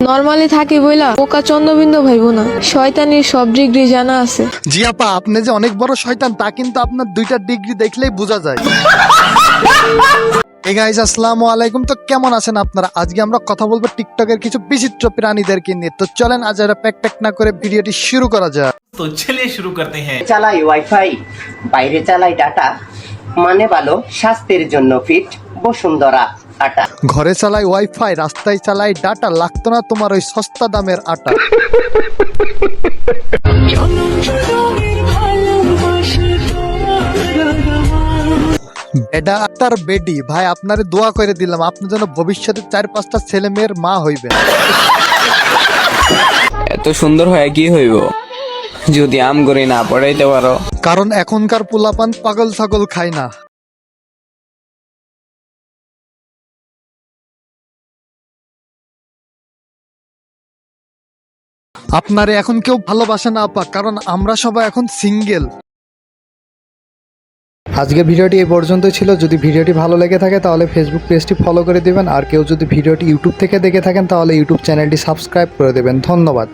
Normally থাকি বইলা পোকা চন্দ্রবিন্দু ভাইব না, শয়তানির সব ডিগ্রি জানা আছে। জি আপা, আপনি যে অনেক বড় শয়তান তা কিন্তু আপনার 2টা ডিগ্রি দেখলেই বোঝা যায়। এই গাইস, আসসালামু আলাইকুম। তো কেমন আছেন আপনারা? আজকে আমরা কথা বলবো টিকটকের কিছু বিচিত্র প্রাণীদেরকে নিয়ে। তো চলেন আজ আর প্যাক না করে ভিডিওটি শুরু করা যাক। तो चलिए शुरू करते हैं। চালাই ওয়াইফাই, বাইরে চালাই ডাটা, মানে ভালো স্বাস্থ্যের জন্য ফিট বসুন্ধরা আটা। ঘরে চালাই ওয়াইফাই, রাস্তায় চালাই ডাটা, লাগতো না তোমার ওই সস্তা দামের আটা। বেডা আক্তার বেডি ভাই, আপনারে দোয়া করে দিলাম আপনি যেন ভবিষ্যতে 4-5টা ছেলে মেয়ের মা হইবেন। এত সুন্দর হয় কি হইব যদি আম করে না পড়াইতে পারো। কারণ এখনকার পোলাপান পাগল ছাগল খায় না। আপনারে এখন কেউ ভালোবাসে না আপা, কারণ আমরা সবাই এখন সিঙ্গেল। আজকে ভিডিওটি এই পর্যন্তই ছিল। যদি ভিডিওটি ভালো লেগে থাকে তাহলে ফেসবুক পেজটি ফলো করে দিবেন, আর কেউ যদি ভিডিওটি ইউটিউব থেকে দেখে থাকেন তাহলে ইউটিউব চ্যানেলটি সাবস্ক্রাইব করে দেবেন। ধন্যবাদ।